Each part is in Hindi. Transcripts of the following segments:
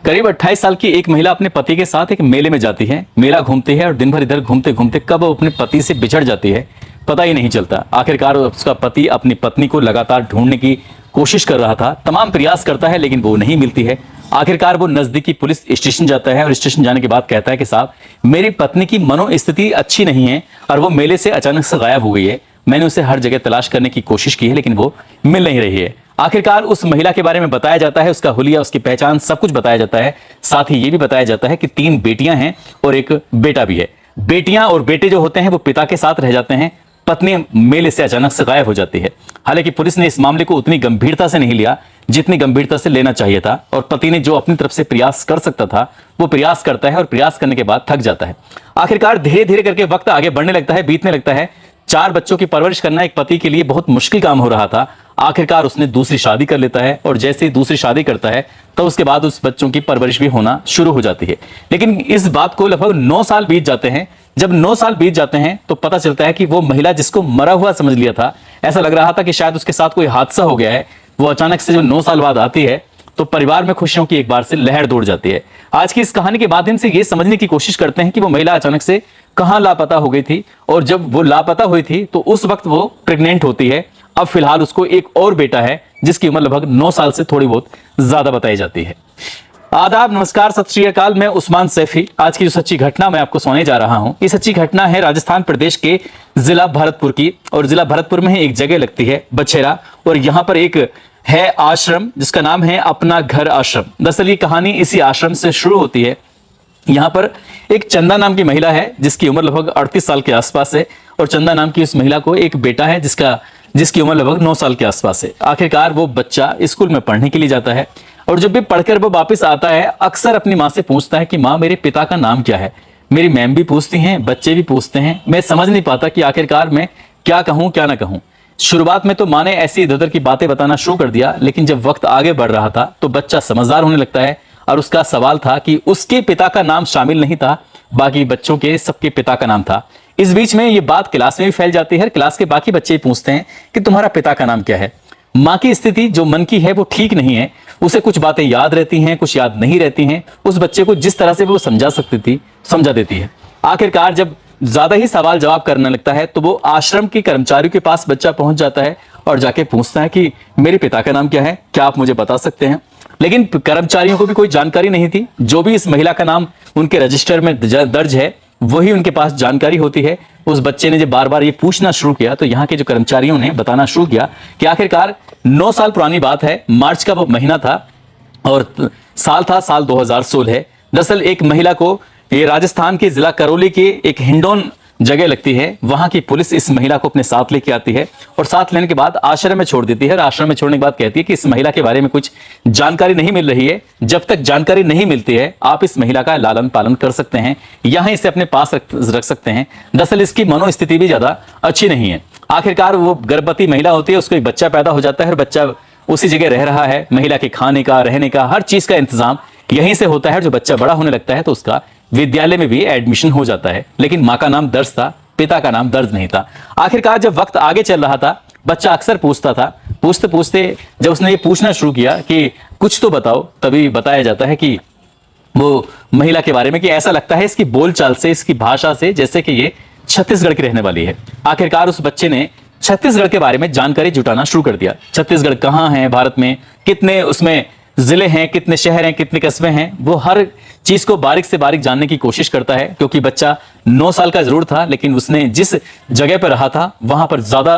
करीब 28 साल की एक महिला अपने पति के साथ एक मेले में जाती है। मेला घूमती है और दिन भर इधर घूमते घूमते कब वो अपने पति से बिछड़ जाती है पता ही नहीं चलता। आखिरकार उसका पति अपनी पत्नी को लगातार ढूंढने की कोशिश कर रहा था, तमाम प्रयास करता है लेकिन वो नहीं मिलती है। आखिरकार वो नजदीकी पुलिस स्टेशन जाता है और स्टेशन जाने के बाद कहता है कि साहब, मेरी पत्नी की मनोस्थिति अच्छी नहीं है और वो मेले से अचानक से गायब हो गई है। मैंने उसे हर जगह तलाश करने की कोशिश की है लेकिन वो मिल नहीं रही है। आखिरकार उस महिला के बारे में बताया जाता है, उसका हुलिया, उसकी पहचान, सब कुछ बताया जाता है। साथ ही ये भी बताया जाता है कि 3 बेटियां हैं और एक बेटा भी है। बेटियां और बेटे जो होते हैं वो पिता के साथ रह जाते हैं। पत्नी मेले से अचानक से गायब हो जाती है। हालांकि पुलिस ने इस मामले को उतनी गंभीरता से नहीं लिया जितनी गंभीरता से लेना चाहिए था और पति ने जो अपनी तरफ से प्रयास कर सकता था वो प्रयास करता है और प्रयास करने के बाद थक जाता है। आखिरकार धीरे धीरे करके वक्त आगे बढ़ने लगता है, बीतने लगता है। 4 बच्चों की परवरिश करना एक पति के लिए बहुत मुश्किल काम हो रहा था। आखिरकार उसने दूसरी शादी कर लेता है और जैसे ही दूसरी शादी करता है तो उसके बाद उस बच्चों की परवरिश भी होना शुरू हो जाती है। लेकिन इस बात को लगभग 9 साल बीत जाते हैं। जब 9 साल बीत जाते हैं तो पता चलता है कि वो महिला जिसको मरा हुआ समझ लिया था, ऐसा लग रहा था कि शायद उसके साथ कोई हादसा हो गया है, वो अचानक से जो 9 साल बाद आती है तो परिवार में खुशियों की एक बार से लहर दौड़ जाती है। आज की इस कहानी के माध्यम से ये समझने की कोशिश करते हैं कि वो महिला अचानक से कहां लापता हो गई थी और जब वो लापता हुई थी तो उस वक्त वो प्रेग्नेंट होती है। अब फिलहाल उसको एक और बेटा है जिसकी उम्र लगभग 9 साल से थोड़ी बहुत ज्यादा बताई जाती है। आदाब, नमस्कार, सत श्री अकाल। मैं उस्मान सैफी। आज की जो सच्ची घटना मैं आपको सुनाने जा रहा हूं, ये सच्ची घटना है राजस्थान प्रदेश के जिला भरतपुर की। और जिला भरतपुर में ही एक जगह लगती है बछेरा और यहाँ पर एक है आश्रम जिसका नाम है अपना घर आश्रम। दरअसल ये कहानी इसी आश्रम से शुरू होती है। यहाँ पर एक चंदा नाम की महिला है जिसकी उम्र लगभग 38 साल के आसपास है और चंदा नाम की उस महिला को एक बेटा है जिसकी उम्र लगभग 9 साल के आसपास है। आखिरकार वो बच्चा स्कूल में पढ़ने के लिए जाता है और जब भी पढ़कर वो वापस आता है अक्सर अपनी माँ से पूछता है कि माँ, मेरे पिता का नाम क्या है। मेरी मैम भी पूछती हैं, बच्चे भी पूछते हैं। मैं समझ नहीं पाता कि आखिरकार मैं क्या कहूँ क्या ना कहूँ। शुरुआत में तो माँ ने ऐसी इधर उधर की बातें बताना शुरू कर दिया, लेकिन जब वक्त आगे बढ़ रहा था तो बच्चा समझदार होने लगता है और उसका सवाल था कि उसके पिता का नाम शामिल नहीं था, बाकी बच्चों के सबके पिता का नाम था। इस बीच में ये बात क्लास में भी फैल जाती है। क्लास के बाकी बच्चे पूछते हैं कि तुम्हारा पिता का नाम क्या है। माँ की स्थिति जो मन की है वो ठीक नहीं है। उसे कुछ बातें याद रहती हैं, कुछ याद नहीं रहती हैं। उस बच्चे को जिस तरह से वो समझा सकती थी समझा देती है। आखिरकार जब ज्यादा ही सवाल जवाब करने लगता है तो वो आश्रम के कर्मचारियों के पास बच्चा पहुंच जाता है और जाके पूछता है कि मेरे पिता का नाम क्या है, क्या आप मुझे बता सकते हैं। लेकिन कर्मचारियों को भी कोई जानकारी नहीं थी। जो भी इस महिला का नाम उनके रजिस्टर में दर्ज है वही उनके पास जानकारी होती है। उस बच्चे ने जब बार बार ये पूछना शुरू किया तो यहाँ के जो कर्मचारियों ने बताना शुरू किया कि आखिरकार 9 साल पुरानी बात है, मार्च का वो महीना था और साल था साल 2016। दरअसल एक महिला को ये राजस्थान के जिला करौली के एक हिंडोन जगह लगती है, वहां की पुलिस इस महिला को अपने साथ लेके आती है और साथ लेने के बाद आश्रम में छोड़ देती है। और आश्रम में छोड़ने के बाद कहती है कि इस महिला के बारे में कुछ जानकारी नहीं मिल रही है। जब तक जानकारी नहीं मिलती है आप इस महिला का लालन पालन कर सकते हैं, यहाँ इसे अपने पास रख सकते हैं। दरअसल इसकी मनोस्थिति भी ज्यादा अच्छी नहीं है। आखिरकार वो गर्भवती महिला होती है, उसको एक बच्चा पैदा हो जाता है और बच्चा उसी जगह रह रहा है। महिला के खाने का, रहने का, हर चीज का इंतजाम यहीं से होता है। जो बच्चा बड़ा होने लगता है तो उसका विद्यालय में भी एडमिशन हो जाता है, लेकिन माँ का नाम दर्ज था, पिता का नाम दर्ज नहीं था। आखिरकार जब वक्त आगे चल रहा था बच्चा अक्सर पूछता था। पूछते पूछते जब उसने ये पूछना शुरू किया कि कुछ तो बताओ, तभी बताया जाता है कि वो महिला के बारे में कि ऐसा लगता है इसकी बोलचाल से, इसकी भाषा से जैसे कि ये छत्तीसगढ़ की रहने वाली है। आखिरकार उस बच्चे ने छत्तीसगढ़ के बारे में जानकारी जुटाना शुरू कर दिया। छत्तीसगढ़ कहाँ है भारत में, कितने उसमें जिले हैं, कितने शहर हैं, कितने कस्बे हैं, वो हर चीज को बारीक से बारीक जानने की कोशिश करता है। क्योंकि बच्चा 9 साल का जरूर था लेकिन उसने जिस जगह पर रहा था वहां पर ज्यादा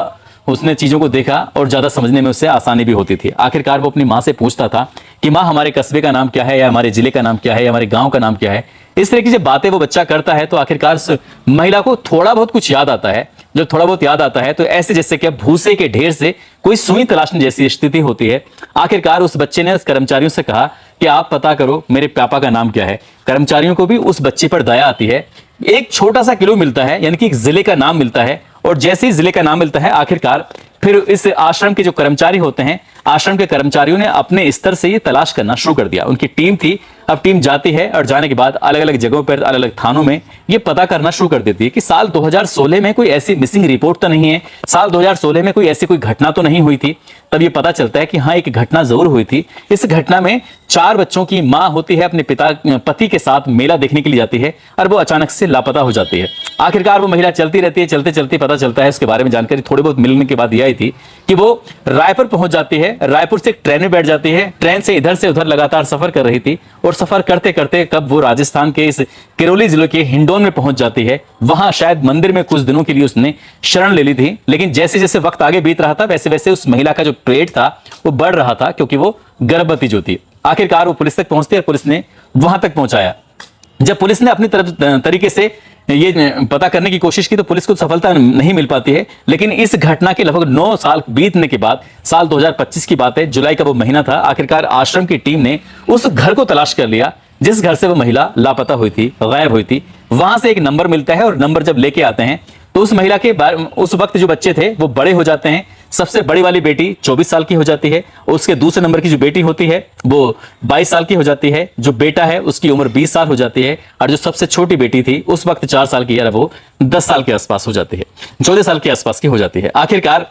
उसने चीजों को देखा और ज्यादा समझने में उससे आसानी भी होती थी। आखिरकार वो अपनी माँ से पूछता था कि माँ, हमारे कस्बे का नाम क्या है, या हमारे जिले का नाम क्या है, या हमारे गांव का नाम क्या है। इस तरह की जब बातें वो बच्चा करता है तो आखिरकार महिला को थोड़ा बहुत कुछ याद आता है। जब थोड़ा बहुत याद आता है तो ऐसे जैसे कि भूसे के ढेर से कोई सुई तलाशने जैसी स्थिति होती है। आखिरकार उस बच्चे ने उस कर्मचारियों से कहा कि आप पता करो मेरे पापा का नाम क्या है। कर्मचारियों को भी उस बच्चे पर दया आती है। एक छोटा सा क्लू मिलता है, यानी कि एक जिले का नाम मिलता है और जैसे ही जिले का नाम मिलता है आखिरकार फिर इस आश्रम के जो कर्मचारी होते हैं आश्रम के कर्मचारियों ने अपने स्तर से ये तलाश करना शुरू कर दिया। उनकी टीम थी, अब टीम जाती है और जाने के बाद अलग अलग जगहों पर, अलग अलग थानों में ये पता करना शुरू कर देती है कि साल 2016 में कोई ऐसी मिसिंग रिपोर्ट तो नहीं है, साल 2016 में कोई ऐसी कोई घटना तो नहीं हुई थी। तब ये पता चलता है कि हाँ, एक घटना जरूर हुई थी। इस घटना में 4 बच्चों की मां होती है, अपने पति के साथ मेला देखने के लिए जाती है और वो अचानक से लापता हो जाती है। आखिरकार वो महिला चलती रहती है, चलते चलते पता चलता है, उसके बारे में जानकारी थोड़ी बहुत मिलने के बाद यह आई थी कि वो रायपुर पहुंच जाती है। रायपुर से एक ट्रेन में बैठ जाती है, ट्रेन से इधर से उधर लगातार सफर कर रही थी और सफर करते करते कब वो राजस्थान के इस किरोली जिले के हिंडौन में पहुंच जाती है। वहां शायद मंदिर में कुछ दिनों के लिए उसने शरण ले ली थी, लेकिन जैसे जैसे वक्त आगे बीत रहा था वैसे वैसे उस महिला का जो पेट था वो बढ़ रहा था, क्योंकि वो गर्भवती जो थी। आखिरकार वो पुलिस तक पहुंचती है, पुलिस ने वहां तक पहुंचाया। जब पुलिस ने अपनी तरफ तरीके से ये पता करने की कोशिश की तो पुलिस को सफलता नहीं मिल पाती है। लेकिन इस घटना के लगभग 9 साल बीतने के बाद, साल 2025 की बात है, जुलाई का वो महीना था, आखिरकार आश्रम की टीम ने उस घर को तलाश कर लिया जिस घर से वो महिला लापता हुई थी, गायब हुई थी। वहां से एक नंबर मिलता है और नंबर जब लेके आते हैं तो उस महिला के उस वक्त जो बच्चे थे वो बड़े हो जाते हैं। सबसे बड़ी वाली बेटी 24 साल की हो जाती है, उसके दूसरे नंबर की जो बेटी होती है वो 22 साल की हो जाती है, जो बेटा है उसकी उम्र 20 साल हो जाती है, और जो सबसे छोटी बेटी थी उस वक्त 4 साल की, यार वो 10 साल के आसपास हो जाती है, 14 साल के आसपास की हो जाती है। आखिरकार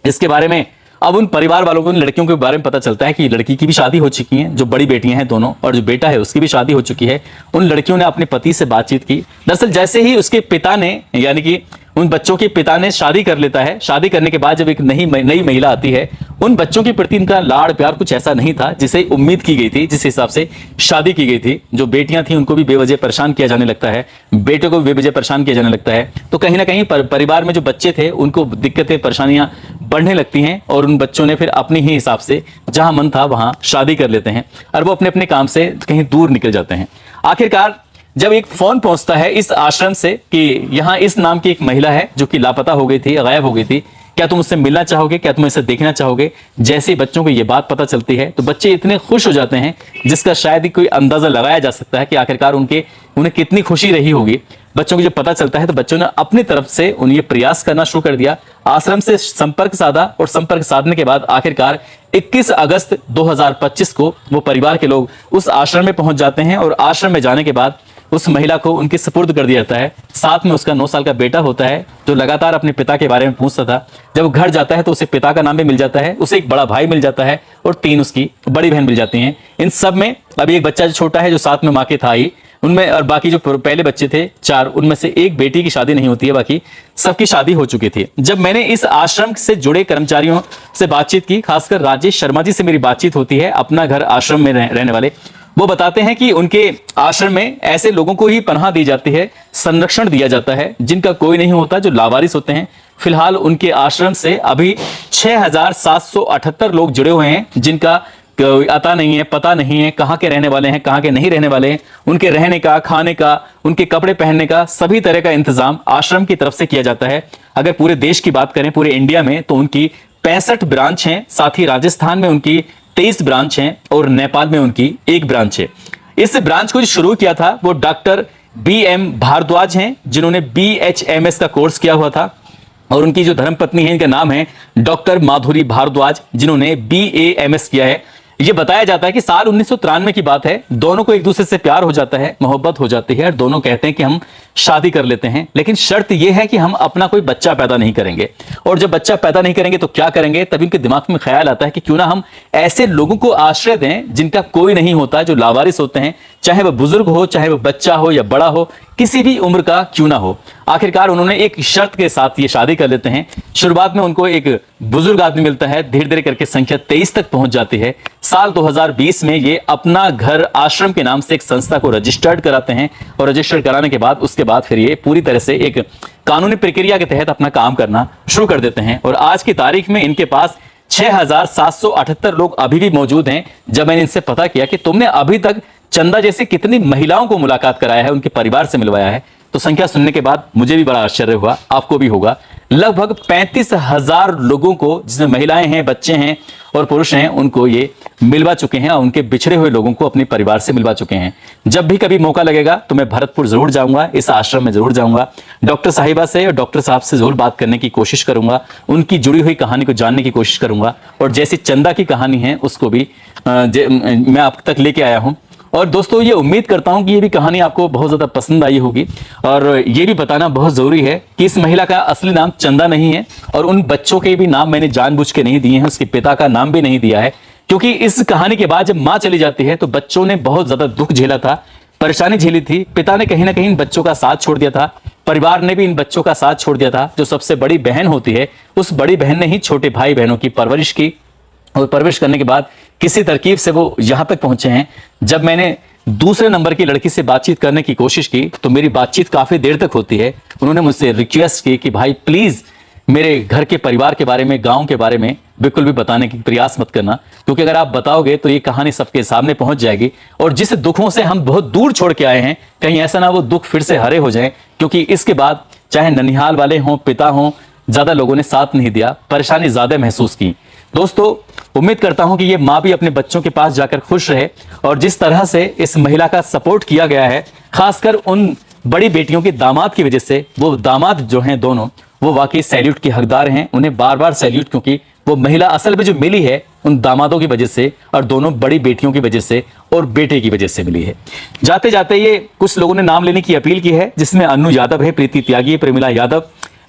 इसके बारे में अब उन परिवार वालों को, उन लड़कियों के बारे में पता चलता है कि लड़की की भी शादी हो चुकी है, जो बड़ी बेटियां हैं दोनों, और जो बेटा है उसकी भी शादी हो चुकी है। उन लड़कियों ने अपने पति से बातचीत की। दरअसल जैसे ही उसके पिता ने, यानी कि उन बच्चों के पिता ने शादी कर लेता है, शादी करने के बाद जब एक नई महिला आती है, उन बच्चों के प्रति इनका लाड़ प्यार कुछ ऐसा नहीं था जिसे उम्मीद की गई थी, जिस हिसाब से शादी की गई थी। जो बेटियां थी उनको भी बेवजह परेशान किया जाने लगता है, बेटे को भी बेवजह परेशान किया जाने लगता है। तो कहीं ना कहीं परिवार में जो बच्चे थे उनको दिक्कतें, परेशानियां बढ़ने लगती हैं और उन बच्चों ने फिर अपने ही हिसाब से जहां मन था वहां शादी कर लेते हैं और वो अपने अपने काम से कहीं दूर निकल जाते हैं। आखिरकार जब एक फोन पहुंचता है इस आश्रम से कि यहां इस नाम की एक महिला है जो कि लापता हो गई थी, गायब हो गई थी, क्या तुम उससे मिलना चाहोगे, क्या तुम इसे देखना चाहोगे। जैसे ही बच्चों को यह बात पता चलती है तो बच्चे इतने खुश हो जाते हैं जिसका शायद ही कोई अंदाजा लगाया जा सकता है कि आखिरकार उन्हें कितनी खुशी रही होगी। बच्चों को जब पता चलता है तो बच्चों ने अपनी तरफ से उन्हें प्रयास करना शुरू कर दिया, आश्रम से संपर्क साधा, और संपर्क साधने के बाद आखिरकार 21 अगस्त 2025 को वो परिवार के लोग उस आश्रम में पहुंच जाते हैं और आश्रम में जाने के बाद उस महिला को उनके सुपुर्द कर दिया जाता है। साथ में उसका 9 साल का बेटा होता है जो लगातार अपने पिता के बारे में पूछता था। जब वो घर जाता है तो उसे पिता का नाम भी मिल जाता है, उसे एक बड़ा भाई मिल जाता है और 3 उसकी बड़ी बहन मिल जाती हैं। इन सब में अभी एक बच्चा जो छोटा है जो साथ में माँ के था ही उनमें, और बाकी जो पहले बच्चे थे 4, उनमें से एक बेटी की शादी नहीं होती है, बाकी सबकी शादी हो चुकी थी। जब मैंने इस आश्रम से जुड़े कर्मचारियों से बातचीत की, खासकर राजेश शर्मा जी से मेरी बातचीत होती है, अपना घर आश्रम में रहने वाले, वो बताते हैं कि उनके आश्रम में ऐसे लोगों को ही पनाह दी जाती है, संरक्षण दिया जाता है जिनका कोई नहीं होता, जो लावारिस होते हैं। फिलहाल उनके आश्रम से अभी 6778 लोग जुड़े हुए हैं जिनका कोई अता नहीं है, पता नहीं है कहाँ के रहने वाले हैं, कहाँ के नहीं रहने वाले हैं। उनके रहने का, खाने का, उनके कपड़े पहनने का सभी तरह का इंतजाम आश्रम की तरफ से किया जाता है। अगर पूरे देश की बात करें, पूरे इंडिया में, तो उनकी 65 ब्रांच हैं, साथ ही राजस्थान में उनकी 23 ब्रांच हैं और नेपाल में उनकी 1 ब्रांच है। इस ब्रांच को जो शुरू किया था वो डॉक्टर BM भारद्वाज हैं, जिन्होंने BHMS का कोर्स किया हुआ था, और उनकी जो धर्मपत्नी है इनका नाम है डॉक्टर माधुरी भारद्वाज, जिन्होंने BAMS किया है। ये बताया जाता है कि साल 1993 की बात है, दोनों को एक दूसरे से प्यार हो जाता है, मोहब्बत हो जाती है और दोनों कहते हैं कि हम शादी कर लेते हैं, लेकिन शर्त यह है कि हम अपना कोई बच्चा पैदा नहीं करेंगे। और जब बच्चा पैदा नहीं करेंगे तो क्या करेंगे, तभी उनके दिमाग में ख्याल आता है कि क्यों ना हम ऐसे लोगों को आश्रय दें जिनका कोई नहीं होता, जो लावारिस होते हैं, चाहे वह बुजुर्ग हो, चाहे वह बच्चा हो या बड़ा हो, किसी भी उम्र का क्यों ना हो। आखिरकार उन्होंने एक शर्त के साथ ये शादी कर लेते हैं। शुरुआत में उनको एक बुजुर्ग आदमी मिलता है, धीरे धीरे करके संख्या 23 तक पहुंच जाती है। साल 2020 में ये अपना घर आश्रम के नाम से एक संस्था को रजिस्टर्ड कराते हैं, और रजिस्टर्ड कराने के बाद उसके बाद फिर ये पूरी तरह से एक कानूनी प्रक्रिया के तहत अपना काम करना शुरू कर देते हैं। और आज की तारीख में इनके पास 6778 लोग अभी भी मौजूद हैं। जब मैंने इनसे पता किया कि तुमने अभी तक चंदा जैसी कितनी महिलाओं को मुलाकात कराया है, उनके परिवार से मिलवाया है, तो संख्या सुनने के बाद मुझे भी बड़ा आश्चर्य हुआ, आपको भी होगा। लगभग 35,000 लोगों को, जिसमें महिलाएं हैं, बच्चे हैं और पुरुष हैं उनको ये मिलवा चुके हैं और उनके बिछड़े हुए लोगों को अपने परिवार से मिलवा चुके हैं। जब भी कभी मौका लगेगा तो मैं भरतपुर जरूर जाऊंगा, इस आश्रम में जरूर जाऊंगा, डॉक्टर साहिबा से और डॉक्टर साहब से जरूर बात करने की कोशिश करूंगा, उनकी जुड़ी हुई कहानी को जानने की कोशिश करूंगा और जैसी चंदा की कहानी है उसको भी मैं आप तक लेके आया हूं। और दोस्तों ये उम्मीद करता हूं कि ये भी कहानी आपको बहुत ज्यादा पसंद आई होगी। और ये भी बताना बहुत जरूरी है कि इस महिला का असली नाम चंदा नहीं है और उन बच्चों के भी नाम मैंने जानबूझ के नहीं दिए हैं, उसके पिता का नाम भी नहीं दिया है, क्योंकि इस कहानी के बाद जब मां चली जाती है तो बच्चों ने बहुत ज्यादा दुख झेला था, परेशानी झेली थी। पिता ने कहीं ना कहीं इन बच्चों का साथ छोड़ दिया था, परिवार ने भी इन बच्चों का साथ छोड़ दिया था। जो सबसे बड़ी बहन होती है उस बड़ी बहन ने ही छोटे भाई बहनों की परवरिश की और परवरिश करने के बाद किसी तरकीब से वो यहां तक पहुंचे हैं। जब मैंने दूसरे नंबर की लड़की से बातचीत करने की कोशिश की तो मेरी बातचीत काफी देर तक होती है। उन्होंने मुझसे रिक्वेस्ट की कि भाई प्लीज मेरे घर के परिवार के बारे में, गांव के बारे में बिल्कुल भी बताने की प्रयास मत करना, क्योंकि अगर आप बताओगे तो ये कहानी सबके सामने पहुंच जाएगी और जिस दुखों से हम बहुत दूर छोड़ के आए हैं कहीं ऐसा ना वो दुख फिर से हरे हो जाए। क्योंकि इसके बाद चाहे ननिहाल वाले हों, पिता हों, ज्यादा लोगों ने साथ नहीं दिया, परेशानी ज्यादा महसूस की। दोस्तों उम्मीद करता हूं कि ये मां भी अपने बच्चों के पास जाकर खुश रहे और जिस तरह से इस महिला का सपोर्ट किया गया है, खासकर उन बड़ी बेटियों के दामाद की वजह से, वो दामाद जो हैं दोनों वो वाकई सैल्यूट के हकदार हैं, उन्हें बार बार सैल्यूट, क्योंकि वो महिला असल में जो मिली है उन दामादों की वजह से और दोनों बड़ी बेटियों की वजह से और बेटे की वजह से मिली है। जाते जाते ये कुछ लोगों ने नाम लेने की अपील की है, जिसमें अन्नू यादव है, प्रीति त्यागी, प्रेमिला यादव,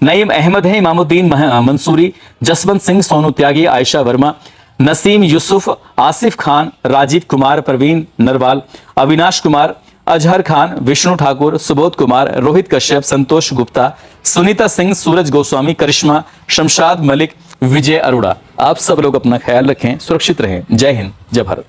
नईम अहमद है, इमामुद्दीन मंसूरी, जसवंत सिंह, सोनू त्यागी, आयशा वर्मा, नसीम यूसुफ, आसिफ खान, राजीव कुमार, प्रवीण नरवाल, अविनाश कुमार, अजहर खान, विष्णु ठाकुर, सुबोध कुमार, रोहित कश्यप, संतोष गुप्ता, सुनीता सिंह, सूरज गोस्वामी, करिश्मा, शमशाद मलिक, विजय अरोड़ा। आप सब लोग अपना ख्याल रखें, सुरक्षित रहें। जय हिंद, जय भारत।